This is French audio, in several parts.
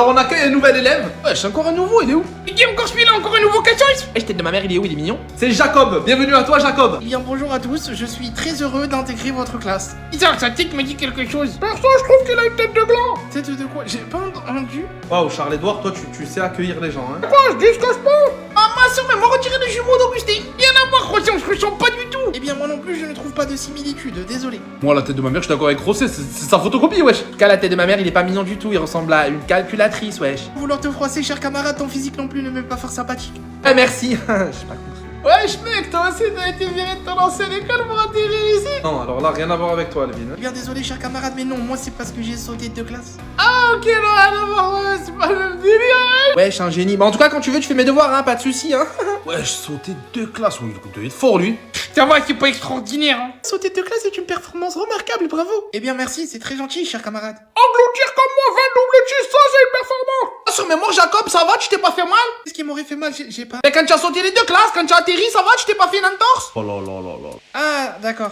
Alors on accueille un nouvel élève. Wesh, encore un nouveau, il est où? Et qui est encore celui-là, encore un nouveau cachoise? Eh, tête de ma mère, il est où? Il est mignon. C'est Jacob, bienvenue à toi Jacob. Eh bien bonjour à tous, je suis très heureux d'intégrer votre classe. Bizarre, sa tête me dit quelque chose. Perso, je trouve qu'il a une tête de gland. Tête de quoi? J'ai pas entendu. Waouh, Charles-Édouard, toi tu sais accueillir les gens, hein. Quoi? Je discusse pas. Ah ma soeur, mais moi retirer les jumeaux d'Augustin. Rien à voir, Rosé, on se ressemble pas du tout. Eh bien moi non plus, je ne trouve pas de similitude, désolé. Moi, la tête de ma mère, je suis d'accord avec Rossé, c'est sa photocopie, wesh. En tout cas, la tête de ma mère, il est pas mignon du tout. Il ressemble à une calculatrice, wesh. Vouloir te froisser, cher camarade, ton physique non plus ne m'est pas fort sympathique. Eh, merci. J'ai pas compris. Wesh mec, toi aussi t'as été viré de ton ancienne école pour atterrir ici. Non, alors là, rien à voir avec toi, Alvin. Eh bien désolé cher camarade, mais non, moi c'est parce que j'ai sauté de classe. Ah, ok, non, rien à voir, ouais, c'est pas le même délire, Wesh, un génie. Mais en tout cas, quand tu veux, tu fais mes devoirs, hein. Pas de soucis, hein. ouais. Wesh, sauter 2 classes, il doit être fort, lui. Ça va, c'est pas extraordinaire, hein. Sauter de classe est une performance remarquable, bravo. Eh bien merci, c'est très gentil, cher camarade. Engloutir comme moi, 20 double cheese, ça, c'est une performance. Ah, sur mémoire, Jacob, ça va, tu t'es pas fait mal? Qu'est-ce qui m'aurait fait mal? J'ai pas... Et quand tu as sauté les 2 classes, quand tu as atterri, ça va, tu t'es pas fait une entorse? Oh là là là là. Ah, d'accord.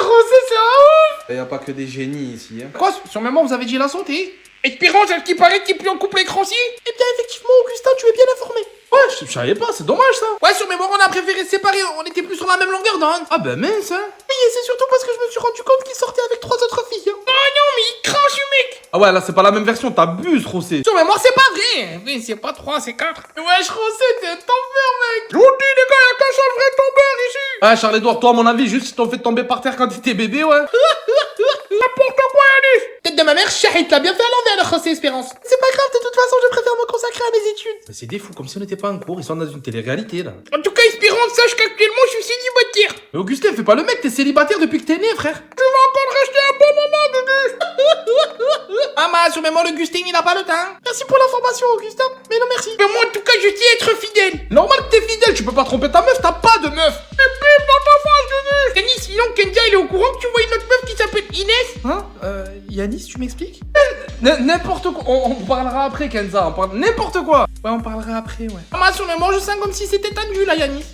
Rosé, c'est un ouf. Y a pas que des génies ici, hein. Quoi? Sur mes mots, vous avez dit la sauter? Espérance, à ce qui paraît qu'il est plus en couple avec Rancier? Eh bien effectivement, Augustin, tu es bien informé. Ouais, je savais pas, c'est dommage ça. Ouais, sur mes mots, on a préféré se séparer, on était plus sur la même longueur d'onde. Ah bah mince, hein. Oui, et c'est surtout parce que je me suis rendu compte qu'il sortait avec 3 autres filles. Hein. Oh non, mais il crache, mec. Ah ouais, là c'est pas la même version, t'abuses, Rossé. Sur mes mots, c'est pas vrai. Oui, c'est pas 3, c'est 4. Wesh, Rossé, t'es un tombeur, mec. Je vous dis, les gars, y'a qu'un seul vrai tombeur ici. Ouais, Charles-Édouard, toi, à mon avis, juste si t'en fait tomber par terre quand t'étais bébé, ouais. N'importe quoi, Yanis. Tête de ma mère, Chahit l'a bien fait à l'envers, José Espérance. C'est pas grave, de toute façon, je préfère me consacrer à mes études. Mais c'est des fous, comme si on n'était pas en cours, ils sont dans une télé-réalité, là. En tout cas, Espérance, sache qu'actuellement, je suis célibataire. Mais Augustin, fais pas le mec, t'es célibataire depuis que t'es né, frère. Tu vas encore rester un bon moment, Gugus. Ah, ma, sur mes mots, Augustin, il a pas le temps. Merci pour l'information, Augustin. Mais non, merci. Mais moi, en tout cas, je tiens à être fidèle. Normal que t'es fidèle, tu peux pas tromper ta meuf, t'as pas de meuf. Et bim, dans ta face, Gugus. Denis, sinon, Kenza, il est au courant que tu vois une autre meuf qui s'appelle Inès? Hein? Yanis, tu m'expliques? N'importe quoi, on parlera après, Kenza, on parle n'importe quoi. Ouais, on parlera après, ouais. Ah, ma, sur mes mots, je sens comme si c'était tendu, là, Yanis.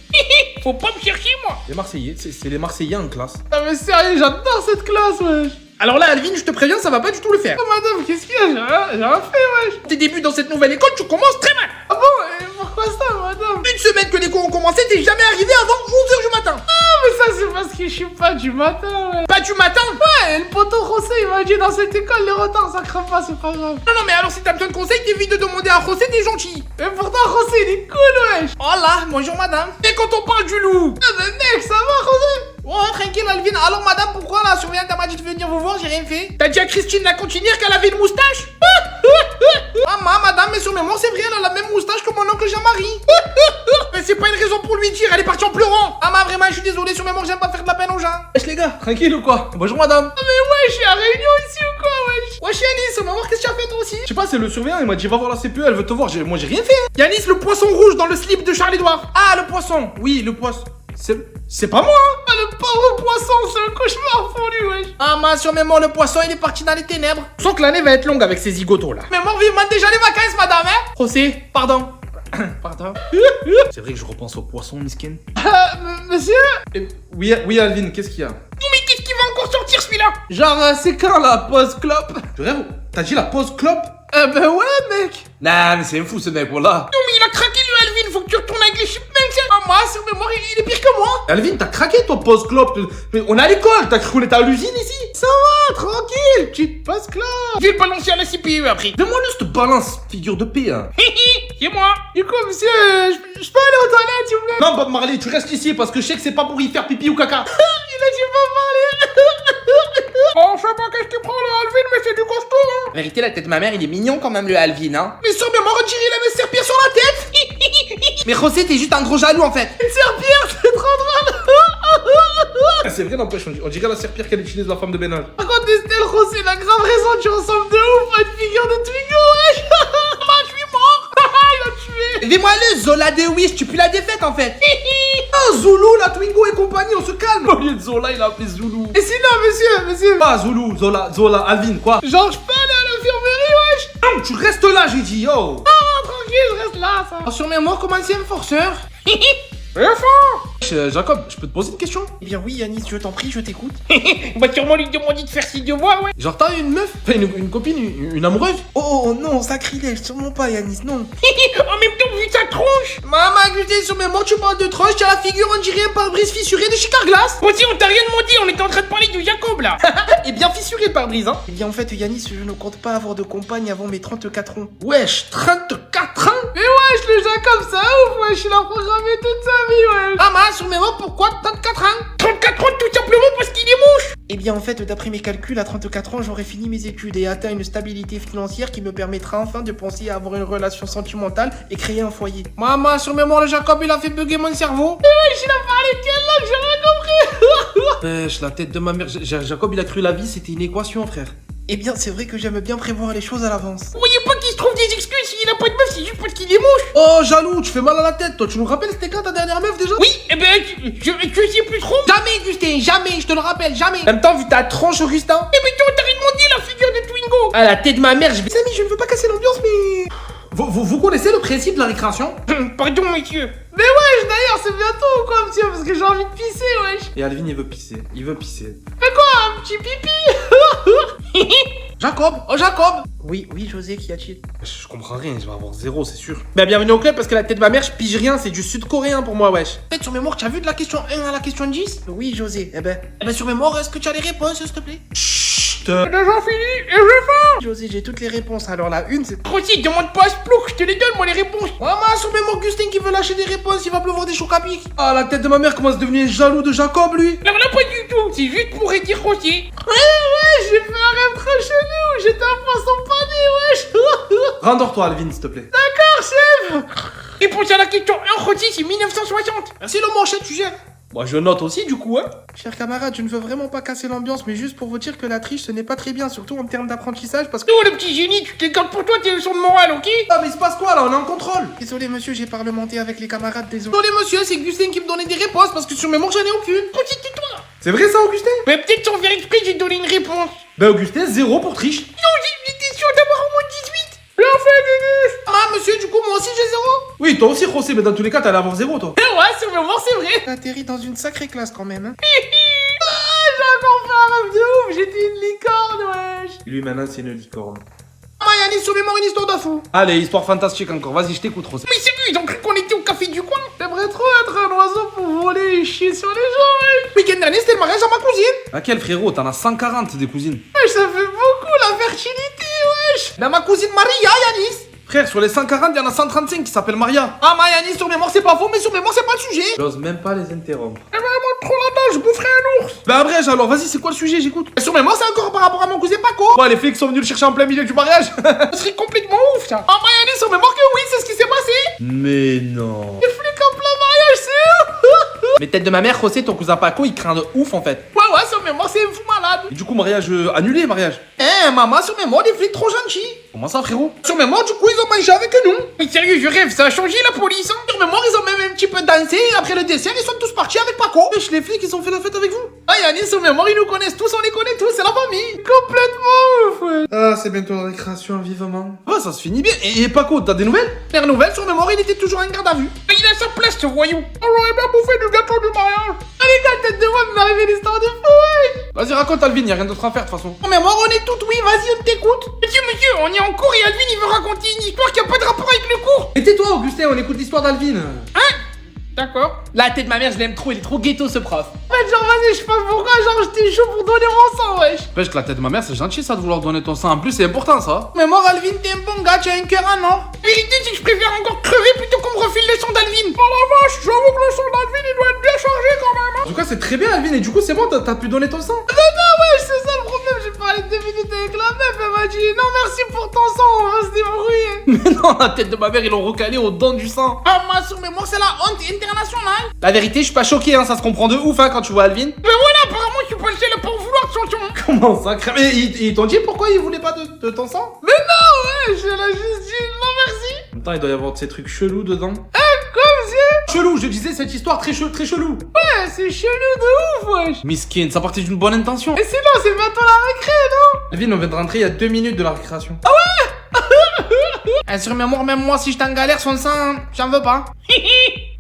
Faut pas me chercher, moi. Les Marseillais, c'est les Marseillais en classe. Ah, mais sérieux, j'adore cette classe, wesh. Alors là, Alvin, je te préviens, ça va pas du tout le faire. Oh, madame, qu'est-ce qu'il y a? J'ai rien fait, wesh. Tes débuts dans cette nouvelle école, tu commences très mal. Ah bon? Et pourquoi ça, madame? Une semaine que les cours ont commencé, t'es jamais arrivé avant 11h du matin. Ah, mais ça, c'est parce que je suis pas du matin, ouais. Pas du matin? Ouais, le poteau José, il m'a dit dans cette école, les retards, ça crame pas, c'est pas grave. Non, mais alors si t'as besoin de conseils, t'évites de demander à José, t'es gentil. Mais pourtant, José, il est cool, wesh. Oh là, bonjour madame. Et quand on parle du loup? Ah, mais mec, ça va, José? Oh, tranquille, Alvin. Alors, madame, pourquoi la surveillante m'a dit de venir vous voir? J'ai rien fait. T'as dit à Christine la cantinière qu'elle avait une moustache? Ah, madame, mais sur mes mots, c'est vrai, elle a la même moustache que mon oncle Jean-Marie. Mais c'est pas une raison pour lui dire, elle est partie en pleurant. Ah, vraiment, je suis désolé, sur mes mots, j'aime pas faire de la peine aux gens. Wesh les gars, tranquille ou quoi? Bonjour madame. Ah, mais ouais, je suis à Réunion ici ou quoi, wesh? Wesh, Yanis, on va voir qu'est-ce que tu as fait toi aussi. Je sais pas, c'est le surveillant, il m'a dit va voir la CPE, elle veut te voir. Moi j'ai rien fait. Yanis, le poisson rouge dans le slip de Charles-Édouard. Ah, le poisson. Oui, le poisson. C'est pas moi, hein. Ah, le pauvre poisson, c'est un cauchemar pour lui, wesh. Ah, sur mes mots, le poisson, il est parti dans les ténèbres. Sens que l'année va être longue avec ces zigotos là. Mais moi, vivement déjà les vacances, madame, hein. José, pardon. Pardon. C'est vrai que je repense au poisson, miskin. Monsieur? Oui, Alvin, qu'est-ce qu'il y a? Non, mais qu'est-ce qui va encore sortir celui-là? Genre, c'est quand la pause clope? Je rêve, t'as dit la pause clope? Ben ouais, mec. Nah, mais c'est un fou ce mec, voilà. Non, mais il a craqué le Alvin, faut que tu retournes avec les chipmunks. Ah, moi, sur mémoire, il est pire que moi. Alvin, t'as craqué toi, pause clope. Mais on est à l'école, t'as cru qu'on était à l'usine ici? Ça va, tranquille, petite passe classe. Je vais le balancer à la CPU après. Donne-moi juste balance, figure de paix, hein. C'est moi. Du coup, monsieur, je peux aller aux toilettes, s'il vous plaît? Non, Bob Marley, tu restes ici parce que je sais que c'est pas pour y faire pipi ou caca. Il a dit pas parler. Bon, je sais pas qu'est-ce qu'il prend le Alvin, mais c'est du costaud, hein. En vérité, la tête de ma mère, il est mignon quand même, le Alvin, hein. Mais sur mémoire, on dirait il a une serpillère sur la tête. Mais José, t'es juste un gros jaloux en fait. Une serpillère, c'est trop drôle. Ah, c'est vrai, n'empêche, on dirait la serpillère qu'elle utilise la femme de ménage. Par contre, Estelle José, la grave raison, tu ressembles de ouf à une figure de Twingo, wesh. Bah, je suis mort. Il a tué. Dis-moi le Zola de Wish, tu pues la défaite en fait. Ah, Zoulou, la Twingo et compagnie, on se calme. Au lieu de Zola, il a appelé Zoulou. Et sinon, monsieur. Pas Zoulou, Zola, Alvin, quoi. Genre, je peux aller à l'infirmerie, wesh. Non, tu restes là, j'ai dit, yo. Ah, tranquille, je reste là, ça. Sur mes mots, comment c'est un forceur? Très fort. Jacob, je peux te poser une question? Eh bien oui, Yanis, je t'en prie, je t'écoute. On va sûrement lui demander de faire ses devoirs, ouais. Genre t'as une meuf, enfin une copine, une amoureuse? Oh non, sacrilège, sûrement pas, Yanis, non. En même temps, vu sa tronche. Maman, Augustin, sur mes mots, tu parles de tronche, t'as la figure, on dirait un pare-brise fissuré de chez Carglass. Aussi, on t'a rien demandé, on était en train de parler de Jacob, là. Et bien fissuré le pare-brise, hein. Eh bien en fait, Yanis, je ne compte pas avoir de compagne avant mes 34 ans. Wesh, 34 ans? Mais wesh, le Jacob, ça ouf, wesh, il a programmé toute sa vie, wesh. Maman, sur mes mots, pourquoi 34 ans? 34 ans, tout simplement parce qu'il est moche. Eh bien en fait, d'après mes calculs, à 34 ans, j'aurai fini mes études et atteint une stabilité financière qui me permettra enfin de penser à avoir une relation sentimentale et créer un foyer. Maman, sur mes mots, le Jacob, il a fait bugger mon cerveau. Wesh, il a parlé de quelle langue, j'ai rien compris. Wesh, la tête de ma mère. Jacob, il a cru la vie, c'était une équation, frère. Eh bien, c'est vrai que j'aime bien prévoir les choses à l'avance. Vous voyez pas qu'il se trouve des excuses s'il a pas de meuf, c'est juste parce qu'il est moche. Oh, jaloux, tu fais mal à la tête, toi. Tu nous rappelles, c'était quand ta dernière meuf déjà? Oui, eh ben, je sais plus trop. Jamais, Augustin, jamais, je te le rappelle, jamais. En même temps, vu ta tronche, Augustin. Eh ben, toi, t'as rien demandé la figure de Twingo. À la tête de ma mère, je vais... Samy, je ne veux pas casser l'ambiance, mais... Vous connaissez le principe de la récréation? Pardon, monsieur. Mais wesh, d'ailleurs, c'est bientôt ou quoi, monsieur? Parce que j'ai envie de pisser, wesh. Et Alvin, il veut pisser. Il veut pisser. Mais quoi, un petit pipi? Jacob! Oh, Jacob! Oui, José, qu'y a-t-il? Je comprends rien, je vais avoir 0, c'est sûr. Bah, bienvenue au club, parce que la tête de ma mère, je pige rien, c'est du sud-coréen pour moi, wesh. Peut-être sur mémoire, tu as vu de la question 1 à la question 10? Oui, José, eh ben, sur mémoire, est-ce que tu as les réponses, s'il te plaît? Chut! J'ai déjà fini et j'ai faim. José, j'ai toutes les réponses, alors la une, c'est... Rossi, demande pas à ce plouc, je te les donne, moi, les réponses. Maman, sur mémoire, Augustin qui veut lâcher des réponses, il va pleuvoir des chocs à pic. Ah, la tête de ma mère commence à devenir jaloux de Jacob, lui. Alors là, pas du tout, c'est juste pour dire Rossi. Ouais, j'ai fait un rêve trop chelou, j'étais un poisson pané, wesh. Rendors-toi, Alvin, s'il te plaît. D'accord, chef. Réponse à la question 1, Rossi, c'est 1960. Merci le manchette, tu gères. Moi, je note aussi, du coup, hein. Chers camarades, je ne veux vraiment pas casser l'ambiance, mais juste pour vous dire que la triche, ce n'est pas très bien, surtout en termes d'apprentissage, parce que... Oh, le petit génie, tu te les gardes pour toi, tes leçons de morale, ok? Ah, mais il se passe quoi, là? On est en contrôle. Désolé, monsieur, j'ai parlementé avec les camarades, désolé. Désolé, monsieur, c'est Augustin qui me donnait des réponses, parce que sur mes mots, j'en ai aucune. Rossi, tais-toi. C'est vrai, ça, Augustin? Mais peut-être sans faire exprès, j'ai donné une réponse. Ben, Augustin, 0 pour triche. Non, j'étais sûr d'avoir au moins 18. Bien fait, Gugus. Ah, monsieur, du coup, moi aussi, j'ai 0. Oui, toi aussi, José, mais dans tous les cas, t'allais avoir 0, toi. Ouais, sur le moment, c'est vrai. T'as atterri dans une sacrée classe, quand même, hein. J'ai encore fait un rêve de ouf, j'étais une licorne, wesh. Lui, maintenant, c'est une licorne. Ah, Yanis, sur mémoire, une histoire de fou. Allez, histoire fantastique encore. Vas-y, je t'écoute, José. Mais sérieux, ils ont cru qu'on était au café du coin. J'aimerais trop être un oiseau pour voler et chier sur les gens, wesh. Week-end dernier, c'était le mariage à ma cousine. Laquelle, frérot? T'en as 140 des cousines. Wesh, ça fait beaucoup, la fertilité, wesh. Ben, ma cousine Maria, Yanis. Frère, sur les 140, il y en a 135 qui s'appellent Maria. Ah, Yanis, sur mémoire, c'est pas faux, mais sur mémoire, c'est pas le sujet. J'ose même pas les interrompre. Eh ben, moi, trop là-dedans, je boufferai un ours. Bah, abrège alors, vas-y, c'est quoi le sujet? J'écoute. Sur mémoire, c'est encore par rapport à mon cousin Paco. Ouais, les flics sont venus le chercher en plein milieu du mariage. Ce serait complètement ouf, ça. Ah, Yanis, sur mémoire que oui, c'est ce qui s'est passé. Mais non. Les flics en plein mariage, c'est ouf. Mais tête de ma mère, José, ton cousin Paco, il craint de ouf en fait. Ouais, sur mémoire, c'est un fou malade. Et du coup, mariage annulé, mariage. Maman, sur mémoire, les flics trop gentils. Comment ça, frérot? Sur mémoire, du coup, ils ont mangé avec nous. Mais sérieux, je rêve, ça a changé la police, hein. Sur mémoire, ils ont même un petit peu dansé. Et après le dessert, ils sont tous partis avec Paco. Wesh, les flics, ils ont fait la fête avec vous. Ah, Yanis, sur mémoire, ils nous connaissent tous, on les connaît tous, c'est la famille. Complètement ouf, ouais. Ah, c'est bientôt la récréation, vivement. Ouais, ça se finit bien. Et Paco, t'as des nouvelles? Dernière nouvelle, sur mémoire, il était toujours en garde à vue. Mais il a sa place, ce voyou. On aurait bien bouffé du gâteau du mariage. Allez, gars, tête de moi, il m'est arrivé l'histoire de fou, ouais. Vas-y, raconte, Alvin, y'a rien d'autre à faire, de toute façon. Sur mémoire, on est toutes oui, vas-y, on t'écoute. Monsieur, on est en cours et Alvin, il veut raconter une histoire qui a pas de rapport avec le cours. Et tais-toi, Augustin, on écoute l'histoire d'Alvin. Hein? D'accord. La tête de ma mère, je l'aime trop, il est trop ghetto, ce prof. En fait, genre, vas-y, je sais pas pourquoi, genre, j'étais chaud pour donner mon sang, wesh. Wesh, que la tête de ma mère, c'est gentil, ça, de vouloir donner ton sang. En plus, c'est important, ça. Mais moi, Alvin, t'es un bon gars, tu as un cœur en or. La vérité, c'est que je préfère encore crever plutôt qu'on me refile le sang d'Alvin. Oh la vache, j'avoue que le sang d'Alvin, il doit être bien chargé quand même, hein. En tout cas, c'est très bien, Alvin, et du coup, c'est bon, t'as pu donner ton sang. Non, wesh, c'est ça le problème, j'ai parlé 2 minutes avec la meuf, elle m'a dit, non, merci pour ton sang, on va se débrouiller. Mais non, la tête de ma mère, ils l'ont recalé au don du sang. Ah, moi, sur mes mots, c'est la honte internationale. La vérité, je suis pas choqué, hein, ça se comprend de ouf, hein, quand tu vois Alvin. Mais voilà, apparemment, je suis pas le seul à pas en vouloir de son sang. Comment ça, crème? Mais ils t'ont dit pourquoi ils voulaient pas de ton sang? Mais non, wesh, elle a juste dit, non, merci. En même temps, il doit y avoir de ces trucs chelous dedans. Comme si. Chelou, je disais cette histoire très chelou. Ouais, c'est chelou de ouf, wesh. Miskin, ça partait d'une bonne intention. Et sinon, c'est bientôt la récré, non? Alvin, on vient de rentrer il y a 2 minutes de la récréation. Sur mémoire, même moi, si j'étais en galère, son sang, j'en veux pas.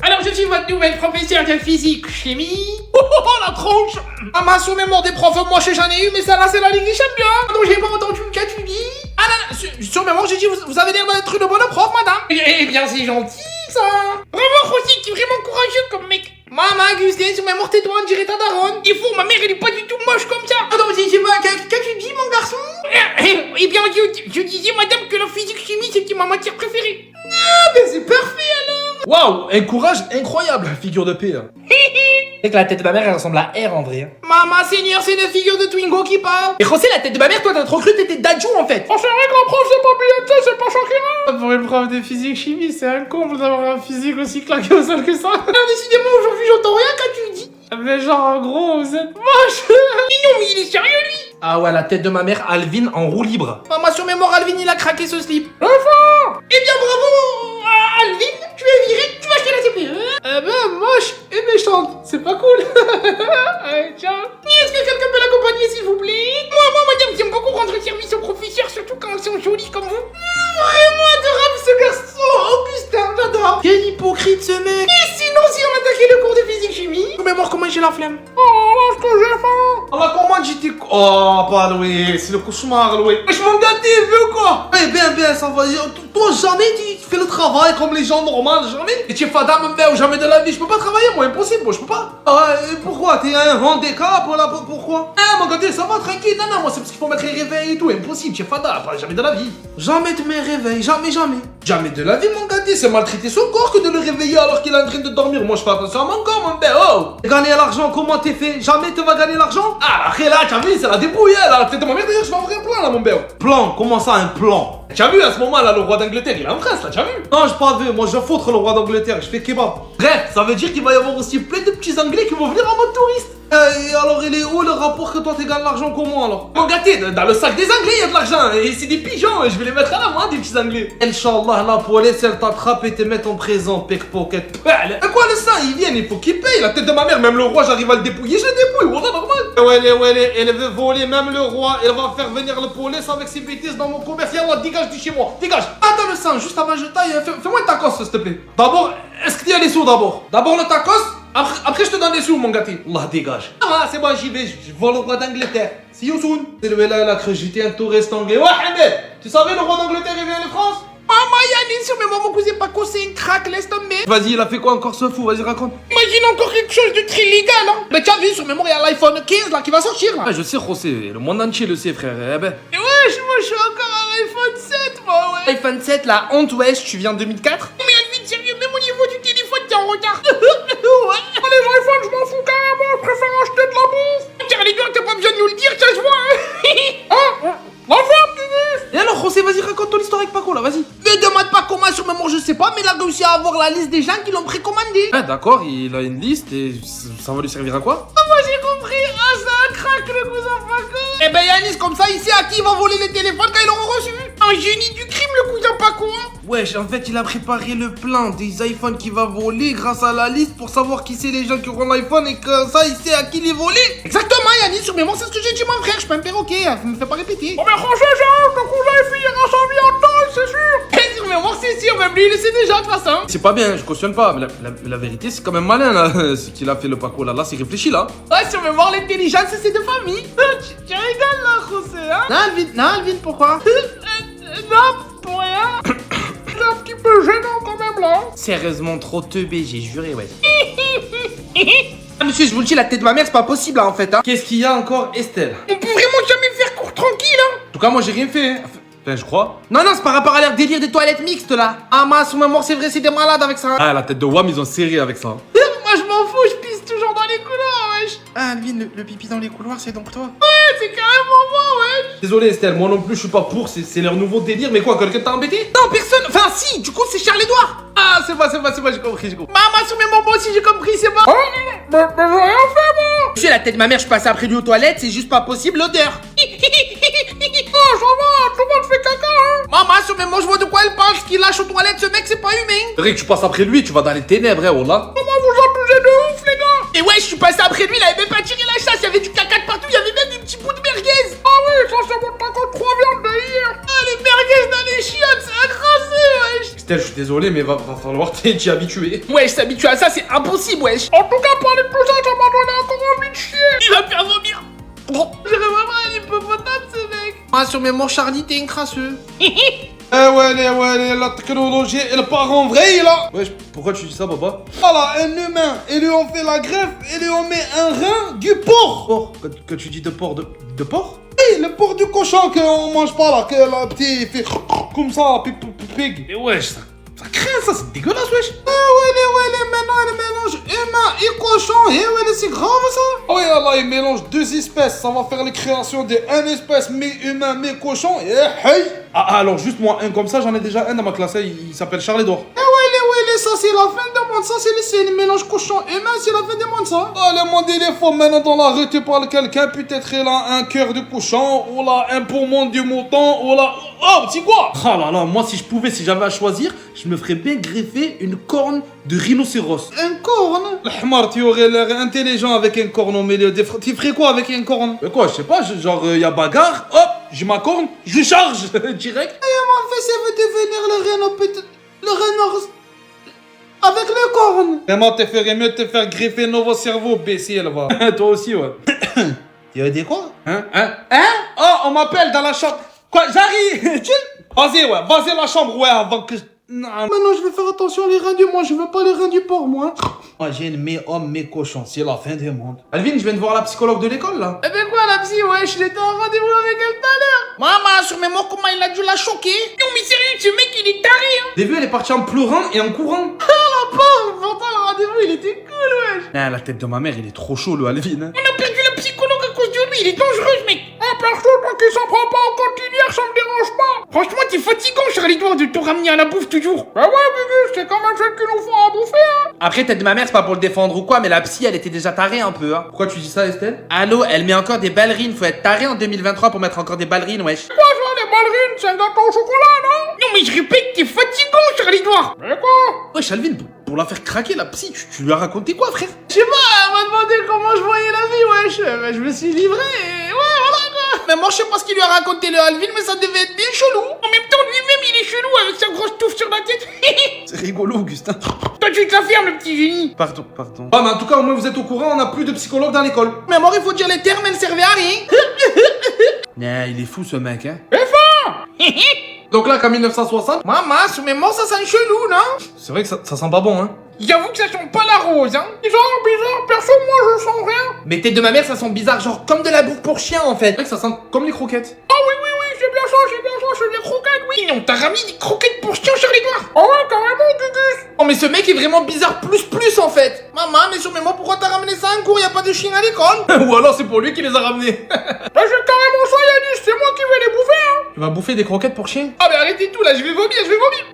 Alors je suis votre nouvelle professeure de physique-chimie. Oh, la tronche. Maman, sur mémoire des profs, moi j'en ai eu, mais ça là c'est la Ligue des Champions. Non, j'ai pas entendu, qu'as-tu dit? Ah là, sur mémoire j'ai dit, vous avez l'air d'être une bonne prof, madame. Eh bien, c'est gentil, ça. Bravo, Rosy, tu es vraiment courageux comme mec. Maman, Augustin, sur mémoire tais-toi, on dirait ta daronne. Il faut, ma mère, elle est pas du tout moche comme ça. Attends, qu'as-tu dit, mon garçon? Eh bien, je disais, madame, que la physique-chimie, c'était ma matière préférée. Ah, ben c'est parfait, alors. Waouh, un courage incroyable, figure de paix. C'est que la tête de ma mère, elle ressemble à R en vrai. Hein. Maman, Seigneur, c'est une figure de Twingo qui parle. Et José, la tête de ma mère, toi, t'as trop cru que t'étais Dadju en fait. Oh, c'est vrai que la prof, c'est pas Beyoncé, c'est pas Shakira. Pour une prof de physique-chimie, c'est un comble d'avoir un physique aussi claqué au sol que ça. Alors, décidément, aujourd'hui, j'entends rien quand tu dis. Mais genre, en gros, vous êtes moche. Mais non, mais il est sérieux, lui. Ah ouais, la tête de ma mère, Alvin en roue libre. Maman, sur mémoire, Alvin, il a craqué ce slip. Enfin. Eh bien, bravo, Alvin, tu es viré, tu vas acheter la CPE. Ben, moche et méchante, c'est pas cool. Allez, ciao. Est-ce que quelqu'un peut l'accompagner, s'il vous plaît? Moi, madame, j'aime beaucoup rendre service aux professeurs, surtout quand ils sont jolis comme vous. Vraiment adorable, ce garçon, Augustin, j'adore. Quel hypocrite ce mec. Et sinon, si on attaquait le cours de physique-chimie? Mais moi, comment j'ai la flemme? Oh, ce que j'ai faim. Ah, comment j'étais... Oh, pas Louis, c'est le cauchemar, Louis. Je m'en gâté, veux quoi? Eh bien, ça va. Toi, jamais tu fais le travail comme les gens normaux, jamais. Et tu es fada, mon père, jamais de la vie. Je peux pas travailler, moi, impossible, moi, je peux pas. Ah, et pourquoi? T'es un handicap là, pourquoi? Ah, mon gars, ça va, tranquille. Non, moi, c'est parce qu'il faut mettre les réveils et tout. Impossible, tu es fada, pas jamais de la vie. Jamais de mes réveils, jamais. Jamais de la vie, mon gars, c'est maltraiter son corps que de le réveiller alors qu'il est en train de dormir. Moi, je fais attention à mon corps, mon père, oh. Gagner l'argent, comment t'es fait? Jamais tu vas gagner l'argent? Ah, après là, t'as vu, c'est la débrouille, là. La tête de ma mère, d'ailleurs, je vais ouvrir un plan, là, mon père. Plan? Comment ça, un plan? T'as vu, à ce moment-là, le roi d'Angleterre, il est en France, là, t'as vu? Non, j'ai pas vu, moi je vais foutre le roi d'Angleterre, je fais kebab. Bref, ça veut dire qu'il va y avoir aussi plein de petits anglais qui vont venir en mode touriste. Et alors, il est où le rapport que toi tu gagnes l'argent comment alors? Mon gâté, dans le sac des anglais, il y a de l'argent, et c'est des pigeons, et je vais les mettre à la main, des petits anglais. Inch'Allah, la police elle t'attrape et te met en prison, pickpocket. À quoi le sang? Ils viennent, il faut qu'ils payent, la tête de ma mère, même le roi, j'arrive à le dépouiller, je le dépouille, voilà, normal. Ouais, elle veut voler même le roi, elle va faire venir le police avec ses bêtises dans mon commerce. Yallah, dégage de chez moi, dégage. Attends le sang, juste avant que je taille, fais-moi un tacos, s'il te plaît. D'abord, est-ce qu'il y a les sous d'abord? D'abord le tacos, après je te donne des sous, mon gâté. Allah, dégage. Ah, c'est bon, j'y vais, je vole le roi d'Angleterre. See you soon. C'est le là, il a cru que j'étais un touriste anglais. Ouais, Ahmed, tu savais le roi d'Angleterre, il vient de France? Maman, Yannis, mais moi, mon cousin Paco, c'est un crack, laisse tomber. Vas-y, il a fait quoi encore ce fou? Vas-y, raconte. Imagine encore quelque chose de très légal, hein. Mais tu as vu, sur mémoire, il y a l'iPhone 15, là, qui va sortir, là. Ah, je sais, José, le monde entier le sait, frère. Eh ben. Et wesh, moi, je suis encore à l'iPhone 7, moi, ouais. iPhone 7, la honte, wesh, tu viens en 2004? Mais Alvin, sérieux, même au niveau du téléphone, t'es en retard. Ouais. Les iPhones, je m'en fous carrément, je préfère acheter de la bouffe. Tiens, les gars, t'as pas besoin de nous le dire, ça se voit, hein. La ferme, Et alors, José, vas-y, raconte ton histoire avec Paco, là, vas-y. Ne demande pas comment, sur mémoire, je sais pas, mais il a réussi à avoir la liste des gens qui l'ont précommandé. Ah, d'accord, il a une liste et ça va lui servir à quoi? Moi, j'ai compris. Ah, c'est un crack, le cousin Paco. Eh ben, Yannis, comme ça, il sait à qui il va voler les téléphones quand ils l'auront reçu. Un génie du crime, le cousin Paco, hein. Wesh, en fait, il a préparé le plan des iPhones qu'il va voler grâce à la liste pour savoir qui c'est les gens qui auront l'iPhone et que ça, il sait à qui les voler. Exactement, Yannis, sur mémoire, c'est ce que j'ai dit, mon frère. Je suis pas un perroquet, hein, me fais pas répéter. Oh, mais franchement, ton cousin est finira sa vie en temps, c'est sûr. Et sur mémoire, c'est sûr, même lui, il le sait déjà, de toute façon. C'est pas bien, je cautionne pas, mais la vérité, c'est quand même malin, là, ce qu'il a fait le Paco, là, c'est réfléchi, là. Ouais, sur mémoire, l'intelligence, c'est de famille. Tu rigoles, là, José, hein. Non, Alvin, pourquoi? Non, pour rien. C'est un petit peu gênant, quand même, là. Sérieusement, trop teubé, j'ai juré, ouais. Ah, monsieur, je vous le dis, la tête de ma mère, c'est pas possible, là, en fait, hein. Qu'est-ce qu'il y a encore, Estelle? On peut vraiment jamais faire court tranquille, hein. En tout cas, moi, j'ai rien fait, hein. Enfin, je crois. Non, c'est par rapport à leur délire des toilettes mixtes, là. Ah, mince, sur mémoire, c'est vrai, c'est des malades avec ça. Ah, la tête de Wam, ils ont serré avec ça. Moi, je m'en fous, je pisse toujours dans les couloirs, wesh. Ah, Alvin, le pipi dans les couloirs, c'est donc toi? Ouais, c'est carrément moi, wesh. Désolé, Estelle, moi non plus, je suis pas pour, c'est leur nouveau délire, mais quoi, quelqu'un t'a embêté? Non, personne. Enfin, si, du coup, c'est Charles-Édouard. Ah, c'est pas, j'ai compris. Maman, sur mes moments aussi, j'ai compris, c'est bon. Mais j'ai rien fait, moi. Tu sais, la tête de ma mère, je passe après lui aux toilettes, c'est juste pas possible l'odeur. Oh, ça va, tout le monde fait caca, hein. Maman, sur mes mots, je vois de quoi elle parle. Ce qu'il lâche aux toilettes, ce mec, c'est pas humain. C'est vrai que tu passes après lui, tu vas dans les ténèbres, hein, Wallah. Comment vous abusez de ouf, les gars. Et ouais, je suis passé après lui, il avait même pas tiré la chasse, il y avait du caca de partout, il y avait même des petits bouts de merguez. Ah oui, ça c'est mon taco de 3 viandes de hier. Ah, les merguez dans les chiottes, c'est incroyable, wesh. Estelle, je suis désolé, mais va falloir t'y habituer. Wesh, s'habituer à ça, c'est impossible, wesh. En tout cas, parler de tout ça, ça m'a donné encore envie de chier. Il va me faire vomir. Bon, j'aurais vraiment un hippopotame, ce mec. Ah, sur mes morts, Charlie, t'es un crasseux. Ouais, la technologie, elle part en vrai, là. Wesh, pourquoi tu dis ça, papa? Voilà, un humain, et lui on fait la greffe, et lui on met un rein du porc. Porc? Quand tu dis de porc, de porc? Oui, le porc du cochon qu'on mange pas là, que le petit fait comme ça, pig. Mais wesh, ça craint, ça, c'est dégueulasse, wesh. Maintenant il mélange humain et cochon, c'est grave ça. Ah oui, là il mélange deux espèces, ça va faire les créations d'une espèce, mi-humain, mi-cochon, et hey. Ah, alors juste moi, un comme ça, j'en ai déjà un dans ma classe, il s'appelle Charles-Édouard. Ça c'est la fin du monde, ça c'est le mélange cochon-humain, c'est la fin du monde ça. Ah, le monde il est faux, maintenant dans la rue tu parles quelqu'un, peut-être il a un cœur de cochon, ou là un poumon du mouton, ou là... Oh, c'est quoi? Oh là là, moi si je pouvais, si j'avais à choisir, je me ferais bien greffer une corne de rhinocéros. Un corne? Le hamar, tu aurais l'air intelligent avec un corne au milieu des... Tu ferais quoi avec un corne? Mais quoi, je sais pas, genre y a bagarre, hop, j'ai ma corne, je charge, direct. En fait, ça veut devenir le reine peut-être... Le renard... Avec le corne. Vraiment, tu ferais mieux de te faire greffer nouveau cerveau, imbécile, va. Toi aussi, ouais. Tu as dit quoi? Hein? Oh, on m'appelle dans la chambre. Quoi, j'arrive. Vas-y la chambre, ouais, avant que... Non. Maintenant, je vais faire attention les reins du monde, je veux pas les reins du porc, moi. Moi, j'ai mes hommes, mes cochons, c'est la fin du monde. Alvin, je viens de voir la psychologue de l'école, là. Eh ben quoi, la psy, wesh, j'étais en rendez-vous avec elle tout à l'heure. Maman, sur mes morts, comment il a dû la choquer? Non, mais sérieux, ce mec, il est taré, hein. T'as vu, elle est partie en pleurant et en courant. Ah, la pauvre, pourtant, le rendez-vous, il était cool, wesh. Ah, la tête de ma mère, il est trop chaud, le Alvin. Hein. On a perdu le psychologue à cause de lui, il est dangereux, ce mec. Ah, perso, tant qu'il s'en prend pas en continuaire, ça me dérange pas. Franchement, t'es fatigant, Charlie-Edouard, de te ramener à la bouffe toujours. Bah ouais, Gugus, c'est quand même celle qui nous font à bouffer, hein. Après, tête de ma mère, c'est pas pour le défendre ou quoi, mais la psy, elle était déjà tarée un peu, hein. Pourquoi tu dis ça, Estelle? Allô, elle met encore des ballerines. Faut être taré en 2023 pour mettre encore des ballerines, wesh. Quoi ça, les ballerines? C'est un gâteau au chocolat, non? Non, mais je répète, t'es fatigant, Charlie-Edouard. Mais quoi? Wesh, Alvin, pour la faire craquer, la psy, tu lui as raconté quoi, frère? Je sais pas, elle m'a demandé comment je voyais la vie, wesh. Ben, je me suis livré et ouais, voilà quoi. Mais moi, je sais pas ce qu'il lui a raconté le Alvin, mais ça devait être bien chelou. En même temps, lui-même, il est chelou avec sa grosse touffe sur la tête. C'est rigolo, Augustin. Toi, tu te la fermes, le petit génie. Pardon. Ah, mais en tout cas, au moins, vous êtes au courant, on n'a plus de psychologue dans l'école. Mais moi, il faut dire les termes, elles servaient à rien. Nah, il est fou, ce mec, hein. Et fort. Donc là, qu'en 1960, Maman, sur mes morts, ça sent chelou, non? c'est vrai que ça sent pas bon, hein. J'avoue que ça sent pas la rose, hein. Bizarre, perso, moi, je sens rien. Mais tête de ma mère, ça sent bizarre, genre comme de la bouffe pour chien, en fait. C'est vrai que ça sent comme les croquettes. Ah oui, c'est bien ça, c'est des croquettes, oui. Non, t'as ramené des croquettes pour chien, Charlie-Edouard. Oh ouais, carrément, Gugus. Oh, mais ce mec est vraiment bizarre plus, en fait. Maman, mais sur mes morts, pourquoi t'as ramené ça en cours? Y'a pas de chien à l'école? Ou alors c'est pour lui qui les a ramenés. Bah, c'est carrément ça, Yanis, c'est moi qui vais les bouffer, hein. Tu vas bouffer des croquettes pour chien? Ah, mais arrêtez tout, là, je vais vomir.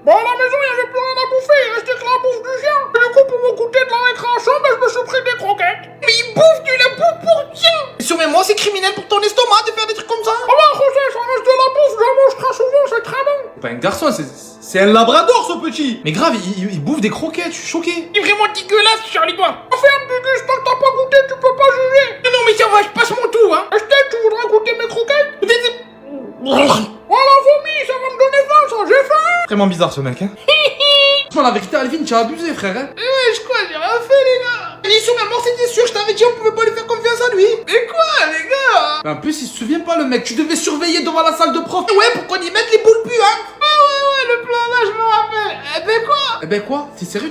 Bon, à la maison, y'avait plus rien à bouffer, il restait que la bouffe du chien. Et du coup, pour mon goûter de la récréation, bah, je me suis pris des croquettes. Mais il bouffe de la bouffe pour chien. Sur mes morts, c'est criminel pour ton estomac de faire des trucs comme ça. Oh, bah, José, ça reste de la bouffe, j'en mange très souvent, c'est très bon. C'est pas un garçon, c'est un labrador, ce petit. Mais grave, il bouffe des croquettes, je suis choqué. Il est vraiment dégueulasse, Charlie-Edouard. Ferme, Gugus, tant que t'as pas goûté, tu peux pas juger. Non, mais ça va, je passe mon tour, hein. Estelle, tu voudrais goûter mes croquettes? Voilà, vomi, ça va me donner faim, ça, j'ai faim. Vraiment bizarre, ce mec, hein. La vérité, Alvin, tu as abusé, frère, hein. Ouais, je crois, j'ai rien fait, les gars. Mais sur ma mort, c'était sûr, je t'avais dit, on pouvait pas lui faire confiance à lui. Mais quoi, les gars? En plus, il se souvient pas, le mec. Tu devais surveiller devant la salle de prof. Ouais, pour qu'on y mette les boules puantes. Ah ouais, le plan là, je me rappelle. Eh ben quoi? T'es sérieux,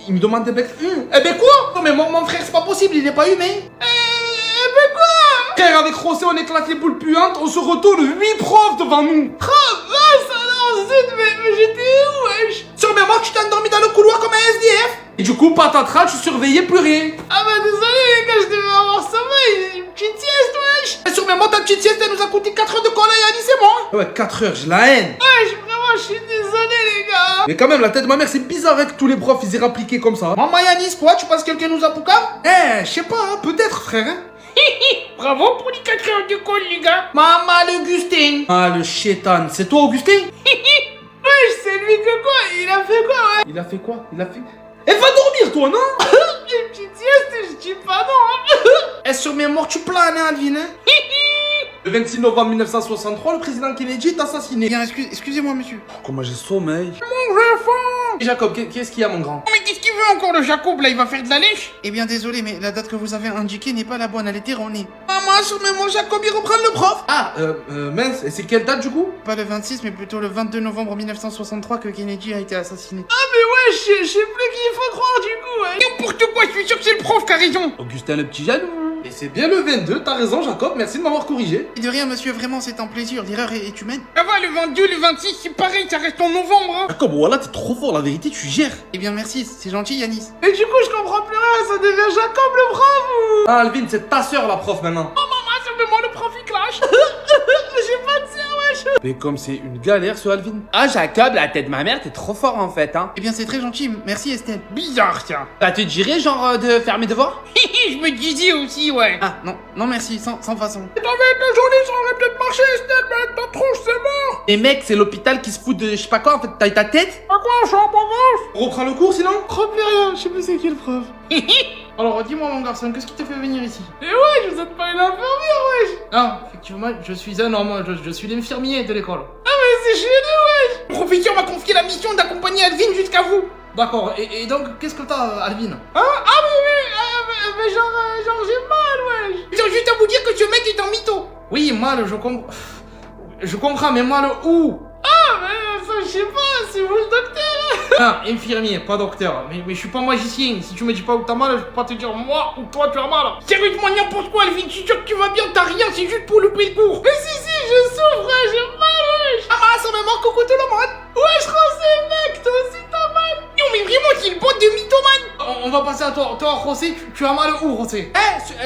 il me demande des becs? Eh ben quoi? Non, mais mon frère, c'est pas possible, il est pas humain. Eh ben quoi? Frère, avec Rosé, on éclate les boules puantes, on se retourne 8 profs devant nous. Oh, vache, alors, zut, mais j'étais où, wesh? Sur mes morts, tu t'es endormi dans le couloir comme un SDF. Et du coup, patatras, tu surveillais plus rien. Ah bah désolé, les gars, je devais avoir sommeil. Une petite sieste, wesh. Et sur mes morts, ta petite sieste, elle nous a coûté 4 heures de colle à Yannis et moi. Ouais, 4 heures, j'ai la haine. Je suis désolé, les gars. Mais quand même, la tête de ma mère, c'est bizarre hein, que tous les profs, ils aient appliqué comme ça. Maman Yanis, quoi? Tu penses que quelqu'un nous a poucave? Eh, je sais pas, hein, peut-être, frère. Hein. Bravo pour les 4 heures de colle, les gars. Maman l'Augustin. Ah, le chétan. C'est toi, Augustin? Ouais, c'est lui que quoi? Il a fait quoi, ouais? Il a fait quoi? Eh, va dormir, toi, non? Une petite sieste, je dis pas non. Est-ce sur mes morts, tu planes, hein, Alvin, hein? Le 26 novembre 1963, le président Kennedy est assassiné. Bien, excusez-moi, monsieur. Comment j'ai sommeil? Mon j'ai faim. Et Jacob, qu'est-ce qu'il y a, mon grand? Mais qu'est-ce qu'il veut encore le Jacob, là? Il va faire de la lèche? Eh bien, désolé, mais la date que vous avez indiquée n'est pas la bonne, elle était erronée. Maman, sur mes mots, Jacob, il reprend le prof. Ah, mince, et c'est quelle date, du coup? Pas le 26, mais plutôt le 22 novembre 1963 que Kennedy a été assassiné. Ah, mais ouais, je sais plus qui il faut croire, du coup, ouais. N'importe quoi, je suis sûr que c'est le prof qui a raison. Augustin le petit jaloux. Et c'est bien le 22, t'as raison, Jacob, merci de m'avoir corrigé. Et de rien, monsieur, vraiment, c'est un plaisir, l'erreur est humaine. Ah ouais, le 22, le 26, c'est pareil, ça reste en novembre, hein. Jacob, voilà, t'es trop fort, la vérité, tu gères. Eh bien, merci, c'est gentil, Yanis. Et du coup, je comprends plus rien, ça devient Jacob le prof ou... Ah, Alvin, c'est ta sœur, la prof, maintenant. Oh maman, simplement le prof il clash. J'ai pas de sœur, wesh. Mais comme c'est une galère, ce Alvin. Ah Jacob, la tête de ma mère, t'es trop fort en fait, hein. Eh bien, c'est très gentil, merci Estelle. Bizarre, tiens. Ça te dirait genre de faire mes devoirs? Je me disais aussi, ouais. Ah, non merci, sans façon. T'avais été jolie, ça aurait peut-être marché, Estelle, mais ta tronche, c'est mort. Et mec, c'est l'hôpital qui se fout de je sais pas quoi, en fait, t'as ta tête? À quoi, je suis en progrès? On reprend le cours, sinon? Plus rien, je sais plus c'est qui le prof. Alors, dis-moi, mon garçon, qu'est-ce qui t'a fait venir ici? Et ouais, vous êtes pas une infirmière, wesh. Ah, effectivement, je suis un homme, je suis l'infirmier de l'école. Ah mais c'est chez nous, wesh. Le professeur m'a confié la mission d'accompagner Alvin jusqu'à vous. D'accord, et donc, qu'est-ce que t'as, Alvin? Hein? Ah mais genre j'ai mal, wesh. Ils ont juste à vous dire que ce mec est un mytho. Oui, mal, je comprends, mais mal où? Ah mais ça, je sais pas, c'est vous le docteur. Ah, infirmier, pas docteur. Mais je suis pas magicien. Si tu me dis pas où t'as mal, je peux pas te dire moi ou toi tu as mal. Sérieusement, n'importe quoi, Alvin, je suis sûr que tu vas bien, t'as rien, c'est juste pour louper le cours. Mais si, je souffre, j'ai mal, wesh. Ah bah, ça me manque, coucou tout le monde. Wesh, José, mec, toi aussi t'as mal. Non, mais vraiment, c'est une boîte de mythomane. On va passer à toi. Toi, José, tu as mal où, José?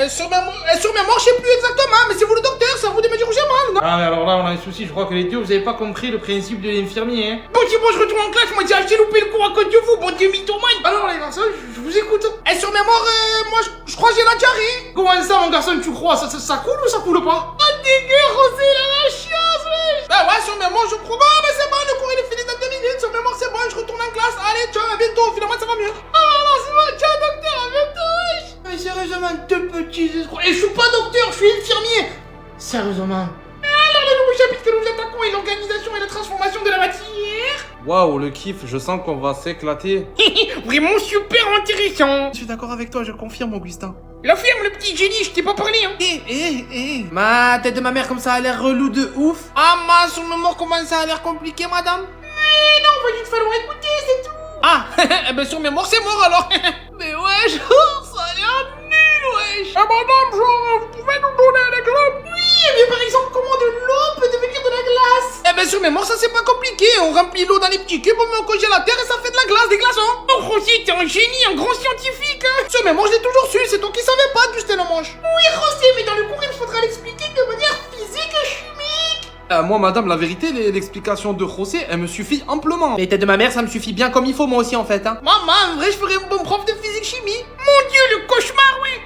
Sur mes morts, je sais plus exactement, mais c'est vous le docteur, c'est à vous de me dire où j'ai mal, non? Ah, mais alors là, on a un souci. Je crois que les deux, vous avez pas compris le principe de l'infirmier, hein. Bon, si moi je retourne en classe, moi j'ai loupé le cours à cause de vous, bon de mythomane. Alors, les garçons, je vous écoute. Sur mes morts, moi je crois que j'ai la diarrhée. Comment ça, mon garçon, tu crois? Ça coule ou ça coule pas? Ah, dégueu, Rosé, il a la chiasse, wesh. Ah ouais, sur mes morts, je crois. Ah, mais c'est bon, le cours il est fini dans 2 minutes. Sur mes morts, c'est bon, je retourne en classe. Allez, ciao, à bientôt, finalement ça va mieux. Ah non, c'est bon, ciao, docteur, à bientôt, wesh. Mais sérieusement, deux petits escrocs. Et je suis pas docteur, je suis infirmier. Sérieusement. Alors, le nouveau chapitre que nous attaquons est l'organisation et la transformation de la matière. Waouh, le kiff, je sens qu'on va s'éclater. Vraiment super intéressant. Je suis d'accord avec toi, je confirme, Augustin. La firme, le petit génie, je t'ai pas parlé, hein. Ma tête de ma mère comme ça a l'air relou de ouf. Ah mince, sur le mort, comment ça a l'air compliqué, madame? Mais non, va juste falloir écouter, c'est tout. Ah, eh ben sur mes morts, c'est mort alors. Mais wesh, ça a l'air nul, wesh. Ah madame, genre, vous pouvez nous donner un exemple? Oui, mais par exemple, comment de l'eau peut devenir de la glace? Eh ben sur mes morts, ça c'est pas compliqué. On remplit l'eau dans les petits cubes, on met au congélateur et ça fait de la glace, des glaçons. Oh, Rosy, t'es un génie, un grand scientifique. Hein. Sur mes morts, je l'ai toujours su, c'est toi qui savais pas d'où c'était le manche. Oui, Rosy, mais dans le cours, il faudra l'expliquer de manière physique et chimique. Moi, madame, la vérité, l'explication de José, elle me suffit amplement. Les têtes de ma mère, ça me suffit bien comme il faut moi aussi en fait, hein. Maman, en vrai, je ferais un bon prof de physique-chimie. Mon dieu, le cauchemar, ouais.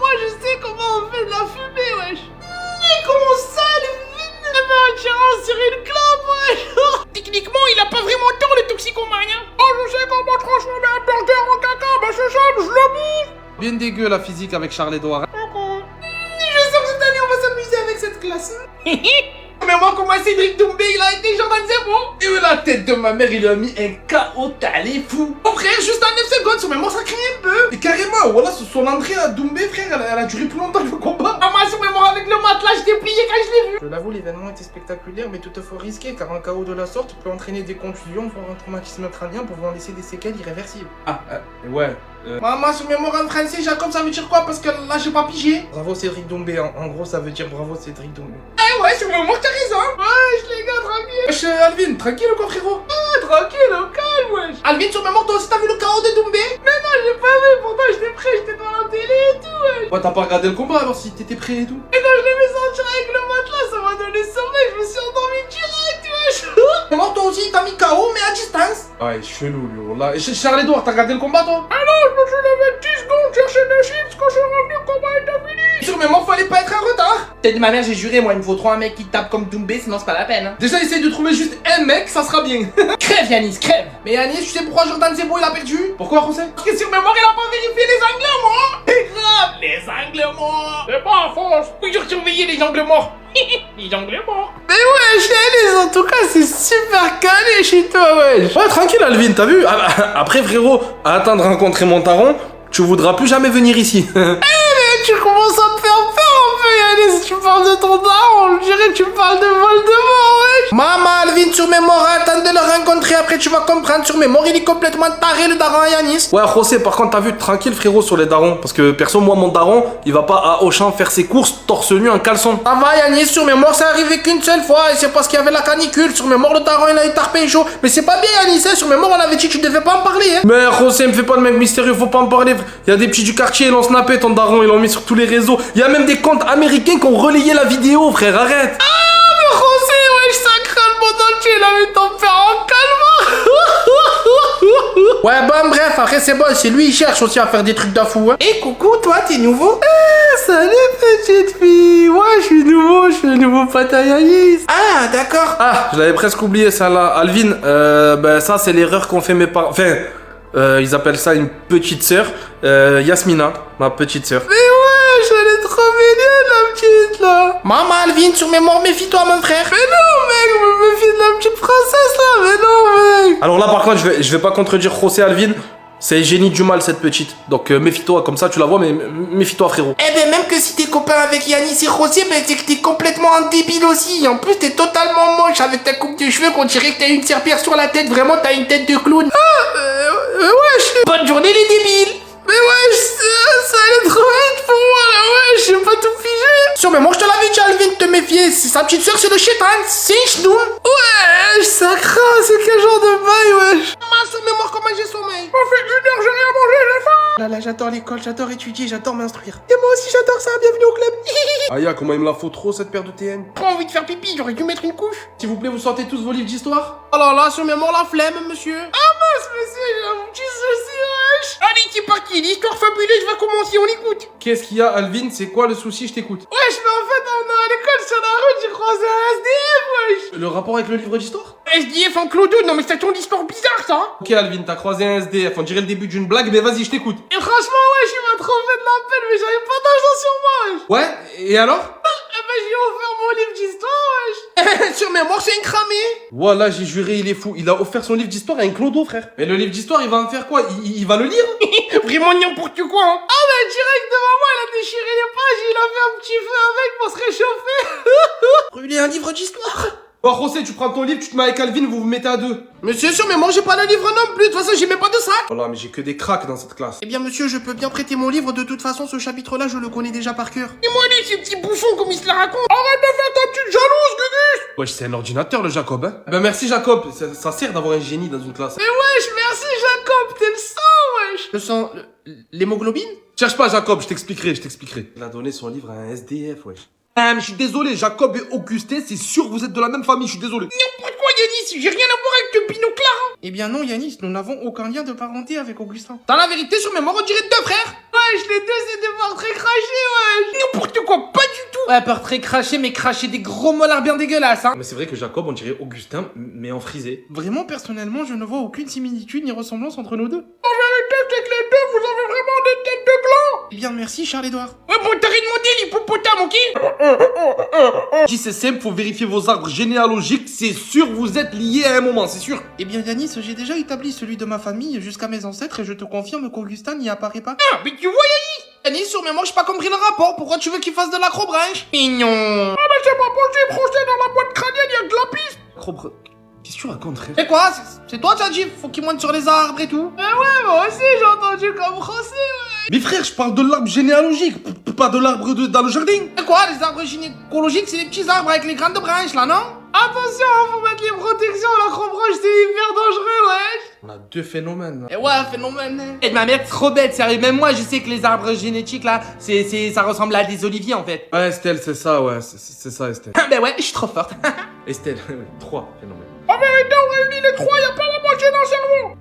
Moi, je sais comment on fait de la fumée, wesh. Mais comment ça, le vide? Eh ben, tiens, sur une clope, wesh. Techniquement, il a pas vraiment tort, le toxicomane, hein. Oh, je sais comment transformer un burger en caca, bah c'est simple, je le bouffe. Bien dégueu, la physique avec Charles-Édouard. Je sens que cette année, on va s'amuser avec cette classe. Mais moi, comment Cédric Doumbé, il a été Jordan 0. Et la tête de ma mère, il a mis un KO, t'as les fous. Mon frère, juste en 9 secondes, sur mes morts, ça crie un peu. Et carrément, voilà, son entrée à Doumbé, frère, elle a duré plus longtemps que le combat. Maman, sur mes morts, avec le matelas, je t'ai plié quand je l'ai vu. Je l'avoue, l'événement était spectaculaire, mais toutefois risqué, car un chaos de la sorte peut entraîner des contusions, voire un traumatisme crânien pouvant laisser des séquelles irréversibles. Ouais. Maman, sur mes morts en français, Jacob, ça veut dire quoi? Parce que là, j'ai pas pigé. Bravo Cédric Doumbé, en gros ça veut dire bravo Cédric Doumbé. Eh ouais, sur mes morts, t'as raison. Wesh, les gars, tranquille. Wesh, Alvin, tranquille ou quoi, frérot? Tranquille, au calme, wesh. Alvin, sur mes morts, toi aussi, t'as vu le chaos de Doumbé? Mais non, j'ai pas vu, pourtant, j'étais prêt, j'étais devant la télé et tout, wesh. Ouais, t'as pas regardé le combat alors si t'étais prêt et tout? Et quand je l'ai vu sortir avec le matelas, ça m'a donné sommeil, je me suis endormi direct, wesh. Mais moi, toi aussi, t'as mis KO, mais à distance. Ouais, chelou, lui, voilà. Et Charles-Édouard, t'as regardé le combat, toi? Ah non, je me suis levé 10 secondes chercher des chips, quand je suis revenu, le combat était fini. Sur mes morts, fallait pas être en retard. Tête de ma mère, j'ai juré, moi il me faut trop un mec qui tape comme Doumbé, sinon c'est pas la peine, hein. Déjà, essaye de trouver juste un mec, ça sera bien. Crève Yanis, crève. Mais Anis, tu sais pourquoi Jordan Zebo il a perdu? Pourquoi, José? Parce que sur mes morts, il a pas vérifié les angles morts. C'est grave, les angles morts. C'est pas en France. Oui, j'ai surveillé les angles morts. Les Anglais morts. Mais wesh, Yanis, en tout cas, c'est super calé chez toi, wesh. Ouais, tranquille, Alvin, t'as vu? Après, frérot, attends de rencontrer mon daron, tu voudras plus jamais venir ici. Tu commences à me faire peur un peu, Yanis. Tu parles de ton daron, je dirais que tu parles de Voldemort, wesh. Maman, Alvin, sur mes morts, attends de le rencontrer. Après, tu vas comprendre. Sur mes morts, il est complètement taré, le daron, Yanis. Ouais, José, par contre, t'as vu, tranquille, frérot, sur les darons. Parce que, perso, moi, mon daron, il va pas à Auchan faire ses courses torse nu en caleçon. Ça va, Yanis, sur mes morts, ça arrivé qu'une seule fois. Et c'est parce qu'il y avait la canicule. Sur mes morts, le daron, il a eu tarpé chaud. Mais c'est pas bien, Yanis, hein. Sur mes morts, on avait dit que tu devais pas en parler, hein. Mais José, me fais pas de mec mystérieux, faut pas en parler. Il y a des petits du quartier, ils l'ont snappé, ton daron, ils l'ont mis sur tous les réseaux. Il y a même des comptes américains qui ont relayé la vidéo, frère, arrête. José, wesh, ça craint le monde entier, il a mis ton père en calme. Ouais, bon, bref, après, c'est bon, c'est lui, il cherche aussi à faire des trucs de fou, hein. Et coucou, toi, t'es nouveau? Salut, petite fille. Ouais, je suis un nouveau pote à Yanis. Ah, d'accord. Ah, je l'avais presque oublié, ça là. Alvin, ben ça, c'est l'erreur qu'ont fait mes parents. Enfin, ils appellent ça une petite sœur. Yasmina, ma petite sœur. Mais ouais, elle est trop mignonne, la petite, là. Maman, Alvin, sur mes morts, méfie-toi, mon frère. Mais non, mec, je me méfie de la petite princesse, là. Mais non, mec. Alors là, par contre, je vais pas contredire José Alvin. C'est génie du mal, cette petite. Donc méfie-toi, comme ça, tu la vois, mais méfie-toi, frérot. Eh ben, même que si t'es copain avec Yanis et José, ben c'est que t'es complètement un débile aussi. En plus, t'es totalement moche avec ta coupe de cheveux qu'on dirait que t'as une serpillère sur la tête. Vraiment, t'as une tête de clown. Wesh. Bonne journée, les débiles. Mais wesh, ça allait trop vite pour moi, là. Wesh, j'ai pas tout figé. Sur mes morts, je te l'avais dit, Alvin, de te méfier. C'est sa petite sœur, c'est le chétan. C'est une ch'noum. Wesh, ça craint. C'est quel genre de bail, wesh. Maman, sur mes morts, comment j'ai sommeil. Ça fait 1 heure, j'ai rien mangé, j'ai faim. Là, j'adore l'école, j'adore étudier, j'adore m'instruire. Et moi aussi, j'adore ça. Bienvenue au club. Aya, comment il me la faut trop, cette paire de TN. Trop envie de faire pipi, j'aurais dû mettre une couche. S'il vous plaît, vous sortez tous vos livres d'histoire. Alors là, sur mes morts, la flemme, monsieur. Ah mince, monsieur, j'ai un petit souci, wesh. Allez, c'est parti, l'histoire fabuleuse va commencer, on écoute. Qu'est-ce qu'il y a, Alvin? C'est quoi le souci? Je t'écoute. Wesh, mais en fait, on est à l'école sur la route, j'ai croisé un SDF, wesh. Le rapport avec le livre d'histoire? SDF en clodo, non mais c'est ton histoire bizarre, ça. Ok, Alvin, t'as croisé un SDF. On dirait le début d'une blague, mais vas-y, je t'écoute. Et franchement, wesh, il m'a trop fait de la peine, mais j'avais pas d'argent sur moi, wesh. Ouais, et alors? Eh ben, j'ai offert mon livre d'histoire, wesh. Sur mes morts, c'est une cramée. Voilà, j'ai juré, il est fou. Il a offert son livre d'histoire à un clodo, frère. Mais le livre d'histoire, il va en faire quoi? Il va le lire? Vraiment n'importe quoi, hein. Ah, mais direct devant moi, il a déchiré les pages, il a fait un petit feu avec pour se réchauffer. Brûler un livre d'histoire. Bon, José, tu prends ton livre, tu te mets avec Alvin, vous vous mettez à deux. Monsieur, sur mes morts, j'ai pas le livre non plus. De toute façon, j'ai même pas de sac. Oh là, mais j'ai que des cracks dans cette classe. Eh bien, monsieur, je peux bien prêter mon livre. De toute façon, ce chapitre-là, je le connais déjà par cœur. Et moi, lui, ce petit bouffon, comme il se la raconte. Arrête de faire ta petite jalouse, Gugus. Wesh, c'est un ordinateur, le Jacob, hein. Ben merci, Jacob. Ça sert d'avoir un génie dans une classe. Mais wesh, merci, Jacob. T'es le sang, wesh. Le sang, l'hémoglobine? Cherche pas, Jacob, je t'expliquerai. Il a donné son livre à un SDF, wesh. Ah, mais je suis désolé, Jacob et Augustin, c'est sûr que vous êtes de la même famille, je suis désolé. N'importe quoi, Yanis, j'ai rien à voir avec le binoclard, hein. Eh bien non, Yanis, nous n'avons aucun lien de parenté avec Augustin. Dans la vérité, sur mes morts, on dirait 2 frères. Wesh, les deux, c'est des portraits crachés, wesh. N'importe quoi, pas du tout. Ouais, portrait craché, mais craché des gros molars bien dégueulasses, hein. Mais c'est vrai que Jacob, on dirait Augustin, mais en frisé. Vraiment, personnellement, je ne vois aucune similitude ni ressemblance entre nous deux. En vérité, c'est que les deux, vous avez vraiment des têtes de gland. Eh bien, merci, Charles-Édouard. Ouais, bon, t'as rien demandé, l'hippopotame, ok? Si c'est simple, faut vérifier vos arbres généalogiques, c'est sûr vous êtes liés à un moment, c'est sûr. Eh bien, Yanis, j'ai déjà établi celui de ma famille jusqu'à mes ancêtres et je te confirme qu'Augustin n'y apparaît pas. Ah, mais tu vois, Yanis. Yanis, sur mes morts, j'ai pas compris le rapport. Pourquoi tu veux qu'il fasse de l'acrobranche? Mignon. Ah, mais c'est pas possible, projeté dans la boîte crânienne, y'a de la piste. Qu'est-ce que tu racontes, frère? C'est quoi? C'est toi, Tchadjif? Faut qu'il monte sur les arbres et tout. Mais ouais, moi aussi, j'ai entendu comme français, ouais. Mais frère, je parle de l'arbre généalogique, pas de l'arbre dans le jardin. C'est quoi, les arbres gynécologiques? C'est les petits arbres avec les grandes branches, là, non? Attention, faut mettre les protections, l'acrobranche, c'est hyper dangereux, wesh. On a 2 phénomènes. Et ouais, phénomène. Et ma mère, trop bête, sérieux. Même moi, je sais que les arbres génétiques, là, ça ressemble à des oliviers, en fait. Ouais, Estelle, c'est ça, ouais, c'est ça, Estelle. Ben ouais, je suis trop forte. Estelle, 3 phénomènes. En vérité, on réunit les 3, y'a pas la moitié d'un cerveau.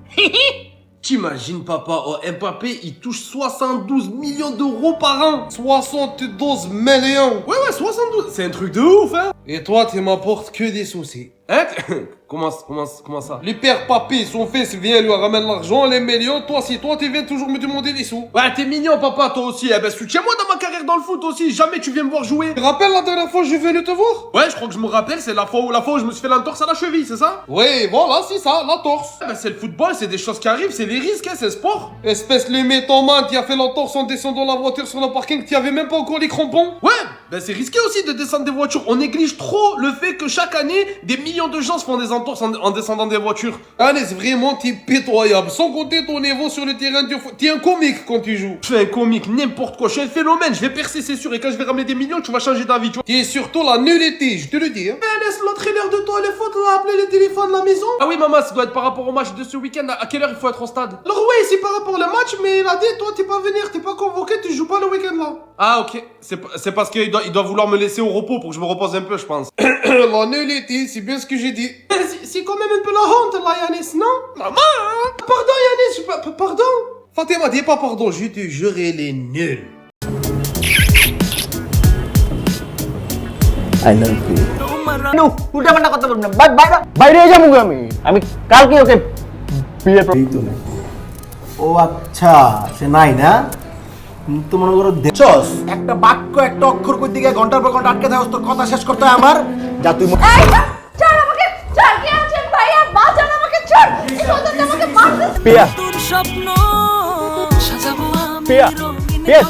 T'imagines, papa, oh, Mbappé, il touche 72 millions d'euros par an. 72 millions. Ouais, 72. C'est un truc de ouf, hein. Et toi, tu m'apportes que des soucis. Hein? Comment ça? Le père papy, son fils vient, lui ramène l'argent, les millions. Toi, si toi, tu viens toujours me demander des sous. Ouais, t'es mignon, papa, toi aussi. Eh ben, soutiens-moi dans ma carrière dans le foot aussi. Jamais tu viens me voir jouer. Tu te rappelles la dernière fois que je suis venu te voir? Ouais, je crois que je me rappelle, c'est la fois où je me suis fait l'entorse à la cheville, c'est ça? Oui, voilà, c'est ça, la torse. Eh ben, c'est le football, c'est des choses qui arrivent, c'est les risques, hein, c'est le sport. Espèce de mythomane, tu as fait l'entorse en descendant la voiture sur le parking, tu avais même pas encore les crampons. Ouais, ben c'est risqué aussi de descendre des voitures. On néglige trop le fait que chaque année, des millions de gens se font des entorses en descendant des voitures. Allez, vraiment, t'es pitoyable. Sans compter ton niveau sur le terrain de foot. T'es un comique quand tu joues. Je suis un comique, n'importe quoi. Je suis un phénomène. Je vais percer, c'est sûr. Et quand je vais ramener des millions, tu vas changer ta vie. Tu vois. T'es surtout la nullité, je te le dis. Hein. Laisse l'entraîneur de toi le foot appeler le téléphone de la maison. Ah oui, maman, ça doit être par rapport au match de ce week-end. À quelle heure il faut être au stade? Alors oui, c'est par rapport au match, mais il a dit, toi, t'es pas venir, t'es pas convoqué, tu joues pas le week-end là. Ah ok, c'est parce qu'il doit vouloir me laisser au repos pour que je me repose un peu, je pense. La nullité, c'est bien ce que j'ai dit. C'est quand même un peu la honte là, Yanis, non? Maman! Pardon, Yanis, pardon. Fatima, dis pas pardon, je te jure, elle est nulle. I love you. উল্টাপাল্টা কথা বলবেন না, বাইরে যাবো আমি কালকে ওকে বিয়ে ও আচ্ছা সে নাই না তো মনে করো দেখছস একটা বাক্য একটা অক্ষর কই দিকে ঘন্টার পর ঘন্টা আটকে থাকস তোর কথা শেষ করতে হয় আমার যা তুই ছাড় আমাকে, ছাড়, কে আছেন ভাইয়া, বাঁচান আমাকে, ছাড়, এই কথাটা আমাকে মারতে। পিয়া তোর স্বপ্ন সাজাবো আমি পিয়া রঙিন পিয়া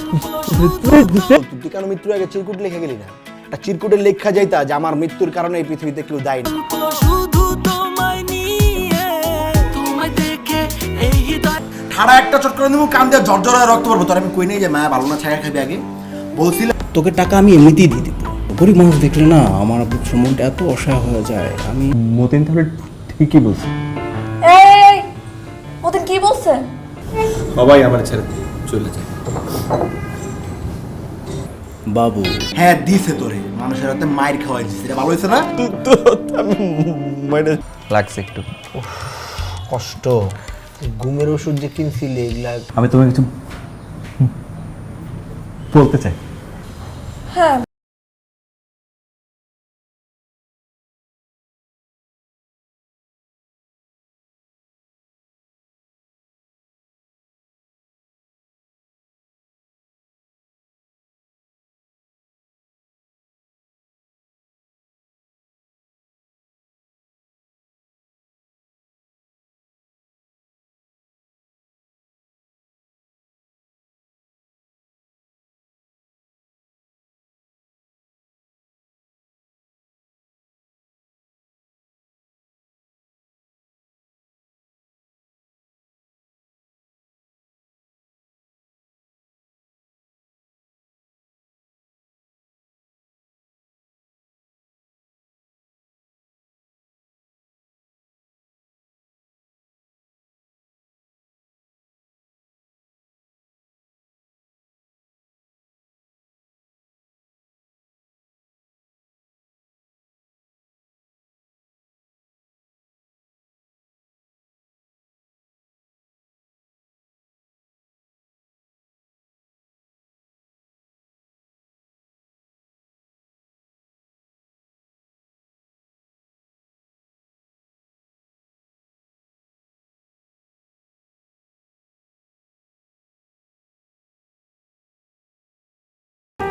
তুই কেন মৃত্যুর আগে চিরকুট লিখে গেলি না একটা চিরকুটে লেখা যাইতা যে আমার মৃত্যুর কারণে এই পৃথিবীতে কেউ দায়ী না গল্প শুধু তোমায় নিয়ে, তোমায় দেখে এই হৃদয় ঠাড়া একটা চট করে দেবো কান দিয়ে জর্জর হয়ে রক্ত পড়বো তোর আমি কই নেই যে মায়া ভালো না ছায়া খাবি আগে বলছিলাম তোকে টাকা আমি এমনিতেই দিয়ে দেবো গরিব মানুষ দেখলে না আমার মনটা এত অসহায় হয়ে যায় আমি মতিন তাহলে ঠিকই বলছে এই ওদের কি বলছে? সবাই আমার ছেড়ে চলে যায়। বাবু হ্যাঁ দিছে তোরে মানুষের হাতে মায়ের খাওয়াই দিছে এটা ভালো হয়েছে না লাগছে একটু কষ্ট ঘুমের ওষুধ যে কিনছিলে এগুলা আমি তোমাকে কিছু বলতে চাই হ্যাঁ,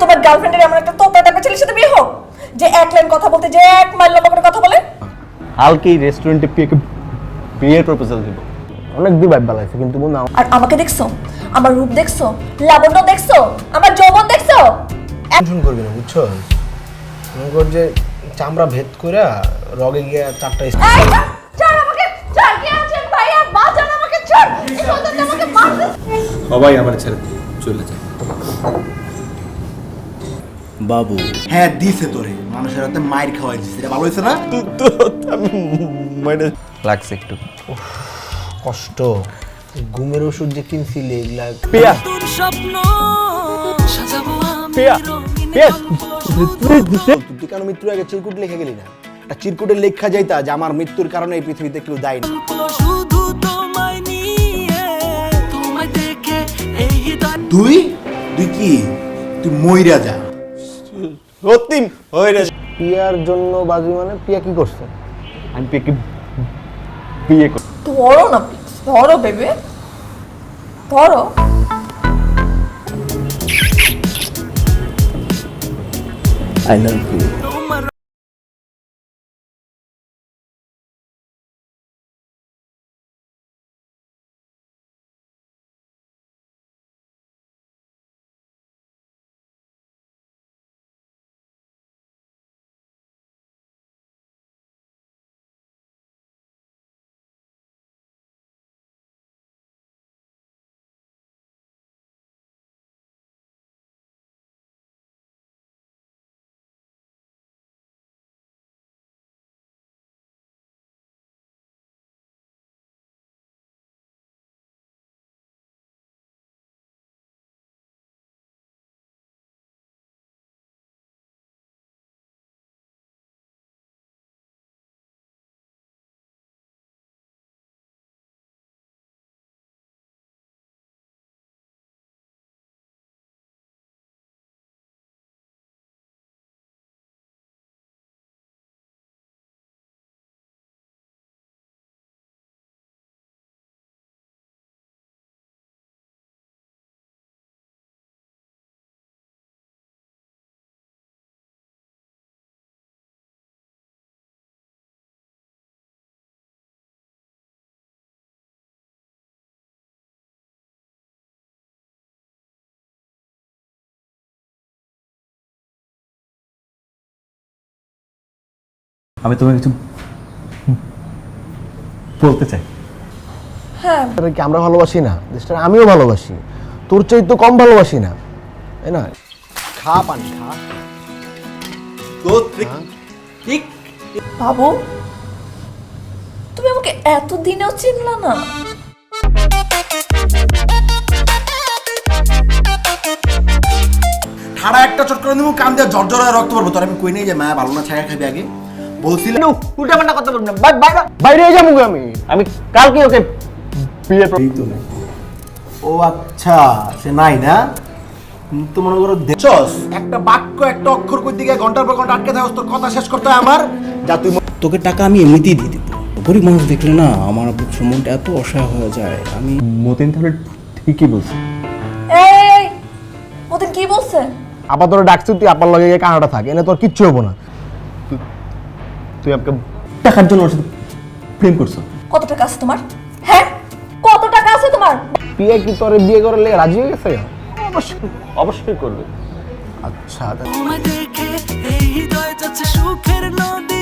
তোমার গার্লফ্রেন্ডের এমন একটা তোতা টাইপের ছেলের সাথে বিয়ে হোক যে এক লাইন কথা বলতে যে 1 মাইল লম্বা করে কথা বলে। কালকেই রেস্টুরেন্টে পিয়াকে বিয়ের প্রপোজাল দিব অনেক দিন ভাই বালাইছে কিন্তু বল না আর আমাকে দেখছো, আমার রূপ দেখছো, লাবণ্য দেখছো, আমার যৌবন দেখছো? টেনশন করবি না বুঝছো মনে কর যে চামড়া ভেদ করে রগে গিয়ে চারটা এই ছাড় আমাকে, ছাড়, কে আছেন ভাইয়া, বাঁচান আমাকে, ছাড়, এই কথাটা আমাকে মারতে। সবাই আমার ছেড়ে চলে যায়। বাবু হ্যাঁ দিছে তোরে মানুষের হাতে মায়ের খাওয়াই দিছে এটা ভালো হয়েছে না লাগছে একটু কষ্ট ঘুমের ওষুধ যে কিনছিলে এগুলা পিয়া তোর স্বপ্ন সাজাবো আমি পিয়া রঙিন পিয়া তুই কেন মৃত্যুর আগে চিরকুট লিখে গেলি না একটা চিরকুটে লেখা যাইতা যে আমার মৃত্যুর কারণে এই পৃথিবীতে কেউ দায়ী না গল্প শুধু তোমায় নিয়ে, তোমায় দেখে এই হৃদয় তুই তুই কি তুই মইরা যা রতিম হয়ে রে পিয়ার জন্য বাজি মানে পিয়া কি করছে আমি পেকে বিয়ে করব। ধরো না প্লিজ, ধরো বেবি, ধরো। I love you. আমি তোমাকে কিছু বলতে চাই। হ্যাঁ, কি আমরা ভালোবাসি না? দেশটা আমিও ভালোবাসি, তোর চাই তো কম ভালোবাসি না, তাই না? খা পানি খা। বাবু তুমি আমাকে এতদিনেও চিনলা না? ঠাড়া একটা চট করে দেবো, কান দিয়ে জর্জর হয়ে রক্ত পড়বো। তোর আমি কই নেই যে মায়া ভালো না, ছায়া খাবি আগে বলছিলাম। উল্টা পাল্টা কথা বলবেন না, বাইরে যাবো আমি কালকে ওকে বিয়ে করব। ও আচ্ছা, সে নাই না? তো মনে করো দেখছস একটা বাক্য একটা অক্ষর কই দিকে ঘন্টার পর ঘন্টা আটকে থাকস, তোর কথা শেষ করতে হয় আমার। যা তুই তোকে টাকা আমি এমনিতেই দিয়ে দিব। গরিব মানুষ দেখলে না আমার মনটা এত অসহায় হয়ে যায়। আমি মতিন তাহলে ঠিকই বলছে। এই মতিন কি বলছে? আবার তোর ডাকছি, তুই আপার লগে গিয়ে কানাডা থাক, এনে তোর কিচ্ছু হবো না। তুই আমাকে টাকার জন্য ওর সাথে প্রেম করছো। কত টাকা আছে তোমার? হ্যাঁ, কত টাকা আছে তোমার? বিয়ে কি তোরে বিয়ে করার লেগে রাজি হয়ে গেছে? অবশ্যই করবে। আচ্ছা তোমায় দেখে এই হৃদয় যাচ্ছে সুখের নদী।